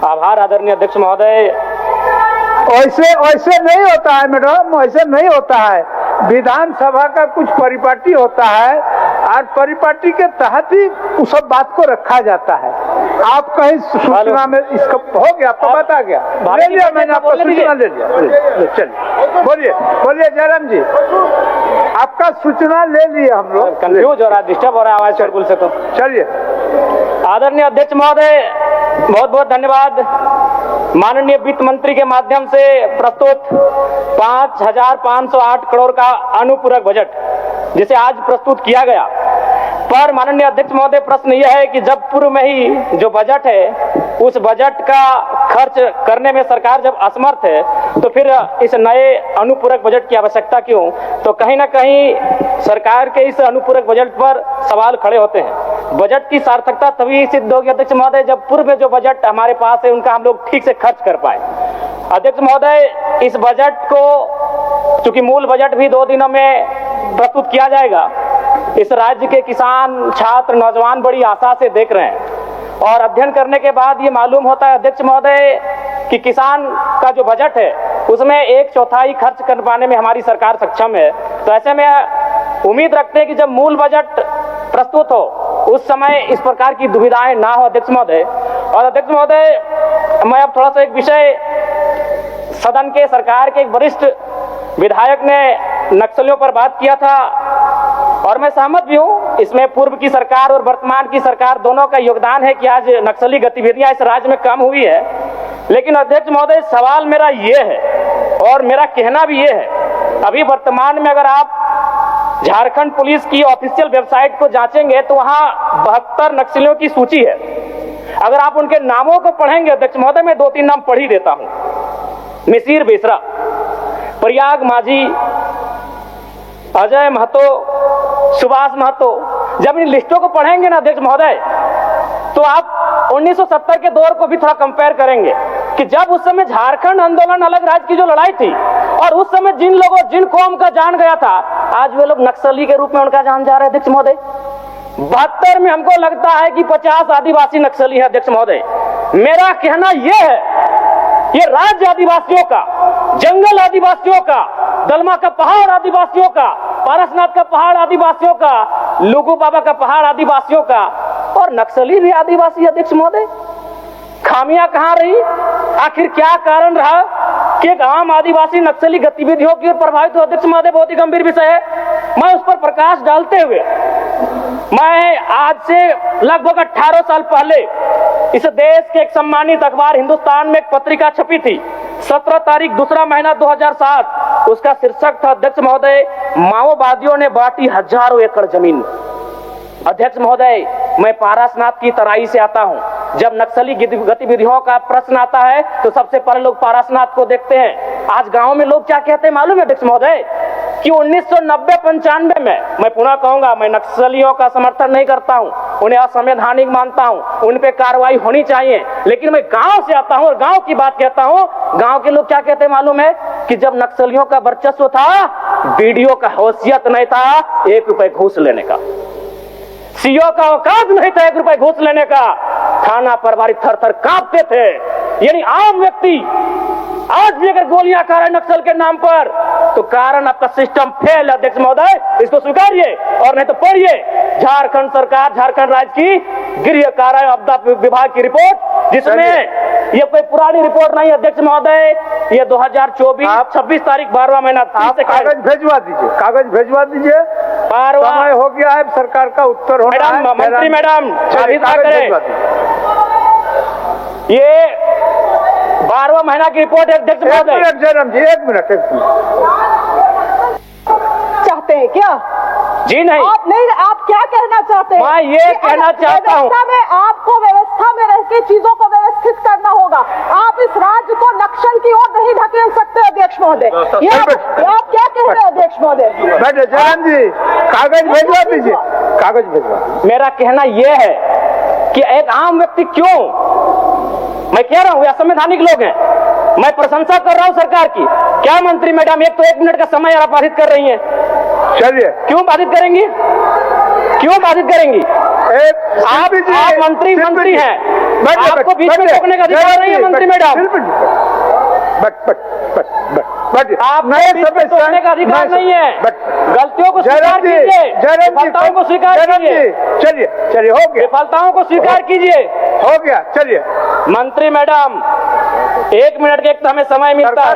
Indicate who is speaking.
Speaker 1: आभार आदरणीय अध्यक्ष महोदय।
Speaker 2: वैसे नहीं होता है मैडम, वैसे नहीं होता है। विधानसभा का कुछ परिपाटी होता है और परिपाटी के तहत ही उस सब बात को रखा जाता है। आप कहीं सूचना में इसका हो गया, आपको बता गया, ले लिया मैंने, आपका सूचना ले लिया। चलिए बोलिए जयराम जी, आपका सूचना ले लिया हम लोग।
Speaker 1: कंफ्यूज हो रहा है, डिस्टर्ब हो रहा है आवाज बिल्कुल से। तो चलिए आदरणीय अध्यक्ष महोदय, बहुत बहुत धन्यवाद। माननीय वित्त मंत्री के माध्यम से प्रस्तुत 5,508 करोड़ का अनुपूरक बजट जिसे आज प्रस्तुत किया गया, पर माननीय अध्यक्ष महोदय प्रश्न यह है कि जब पूर्व में ही जो बजट है उस बजट का खर्च करने में सरकार जब असमर्थ है तो फिर इस नए अनुपूरक बजट की आवश्यकता क्यों? तो कहीं ना कहीं सरकार के इस अनुपूरक बजट पर सवाल खड़े होते हैं। बजट की सार्थकता तभी सिद्ध होगी अध्यक्ष महोदय जब पूर्व में जो बजट हमारे पास है उनका हम लोग ठीक से खर्च कर पाए। अध्यक्ष महोदय, इस बजट को चूंकि मूल बजट भी 2 दिनों में प्रस्तुत किया जाएगा, इस राज्य के किसान, छात्र, नौजवान बड़ी आशा से देख रहे हैं और अध्ययन करने के बाद ये मालूम होता है अध्यक्ष महोदय कि किसान का जो बजट है उसमें 1/4 खर्च कर पाने में हमारी सरकार सक्षम है। तो ऐसे में उम्मीद रखते हैं कि जब मूल बजट प्रस्तुत हो उस समय इस प्रकार की दुविधाएं ना हो अध्यक्ष महोदय। और अध्यक्ष महोदय, मैं अब थोड़ा सा एक विषय, सदन के सरकार के एक वरिष्ठ विधायक ने नक्सलियों पर बात किया था और मैं सहमत भी हूं, इसमें पूर्व की सरकार और वर्तमान की सरकार दोनों का योगदान है कि आज नक्सली गतिविधियां इस राज्य में कम हुई है। लेकिन अध्यक्ष महोदय, सवाल मेरा ये है और मेरा कहना भी ये है, अभी वर्तमान में अगर आप झारखंड पुलिस की ऑफिशियल वेबसाइट को जांचेंगे तो वहां 72 नक्सलियों की सूची है। अगर आप उनके नामों को पढ़ेंगे अध्यक्ष महोदय, मैं 2-3 नाम पढ़ ही देता हूं। मिसिर बेसरा, प्रयाग माझी, अजय महतो, सुभाष महतो। जब इन लिस्टों को पढ़ेंगे ना अध्यक्ष महोदय तो आप 1970 के दौर को भी थोड़ा कंपेयर करेंगे कि जब उस समय झारखंड आंदोलन अलग राज्य की जो लड़ाई थी और उस समय जिन लोगों, जिन कौम का जान गया था, आज वे लोग नक्सली के रूप में उनका जान जा रहे हैं अध्यक्ष महोदय। 72 में हमको लगता है कि 50 आदिवासी नक्सली है अध्यक्ष महोदय। मेरा कहना यह है, ये राज्य आदिवासियों का, जंगल आदिवासियों का, दलमा का पहाड़ आदिवासियों का, पारसनाथ का पहाड़ आदिवासियों का, लुगू बाबा का पहाड़ आदिवासियों का, और नक्सली भी आदिवासी अध्यक्ष महोदय। खामियां कहां रही? आखिर क्या कारण रहा कि एक आम आदिवासी नक्सली गतिविधियों की ओर प्रभावित हो अध्यक्ष महोदय? बहुत ही गंभीर विषय है। मैं उस पर प्रकाश डालते हुए, मैं आज से लगभग 18 साल पहले इस देश के एक सम्मानित अखबार हिंदुस्तान में एक पत्रिका छपी थी, 17 तारीख 2रा महीना 2007। उसका शीर्षक था अध्यक्ष महोदय, माओवादियों ने बांटी हजारों एकड़ जमीन। अध्यक्ष महोदय, मैं पारसनाथ की तराई से आता हूं। जब नक्सली गतिविधियों का प्रश्न आता है तो सबसे पहले लोग पारसनाथ को देखते हैं। आज गांव में लोग क्या कहते हैं मालूम है अध्यक्ष महोदय कि 1990-95 में, मैं पुनः कहूंगा, मैं नक्सलियों का समर्थन नहीं करता हूं, उन्हें असंवैधानिक मानता हूं, उन पे कार्रवाई होनी चाहिए, लेकिन मैं गांव से आता हूं और गांव की बात कहता हूं। गांव के लोग क्या कहते हैं मालूम है कि जब नक्सलियों का वर्चस्व था, वीडियो का हैसियत नहीं था 1 रुपए घूस लेने का, सीओ का औकात नहीं था 1 रुपए घूस लेने का, थाना प्रभारी थर-थर कांपते थे। यानी आम व्यक्ति आज भी अगर गोलियां खा रहे नक्सल के नाम पर तो कारण आपका सिस्टम फेल है अध्यक्ष महोदय, इसको स्वीकारिए और नहीं तो पढ़िए झारखंड सरकार, झारखंड राज्य की गृह कार्य आपदा विभाग की रिपोर्ट, जिसमें ये कोई पुरानी रिपोर्ट नहीं अध्यक्ष महोदय, ये 2024 26 तारीख 12वां महीना।
Speaker 2: आप कागज भेजवा दीजिए, कागज भेजवा दीजिए, समय हो गया है, सरकार का उत्तर होना है।
Speaker 1: मंत्री मैडम ये 12वां महीना की रिपोर्ट है अध्यक्ष महोदय।
Speaker 2: जयराम जी, एक मिनट
Speaker 3: चाहते हैं क्या?
Speaker 1: जी नहीं,
Speaker 3: आप नहीं, आप क्या कहना चाहते हैं?
Speaker 1: मैं ये कहना चाहता हूँ,
Speaker 3: आपको व्यवस्था में रह के चीजों को व्यवस्थित करना होगा। आप इस राज्य को नक्सल की ओर नहीं ढकेल सकते अध्यक्ष महोदय। आप क्या कह रहे हैं अध्यक्ष महोदय?
Speaker 2: बैठे जयराम जी, कागज भेजवा दीजिए, कागज भेजवा।
Speaker 1: मेरा कहना यह है कि एक आम व्यक्ति क्यों, मैं कह रहा हूँ असंवैधानिक लोग हैं, मैं प्रशंसा कर रहा हूँ सरकार की। क्या मंत्री मैडम, एक तो 1 मिनट का समय आप बाधित कर रही हैं,
Speaker 2: चलिए,
Speaker 1: क्यों बाधित करेंगी? क्यों बाधित करेंगी? आप मंत्री हैं, आपको बीच में रोकने का अधिकार नहीं है मंत्री मैडम। आप बीच में रोकने का अधिकार नहीं है। गलतियों को स्वीकार कीजिए, विफलताओं को स्वीकार कीजिए।
Speaker 2: चलिए हो गया,
Speaker 1: विफलताओं को स्वीकार कीजिए।
Speaker 2: हो गया, चलिए।
Speaker 1: मंत्री मैडम 1 मिनट के एक तो हमें समय मिलता है।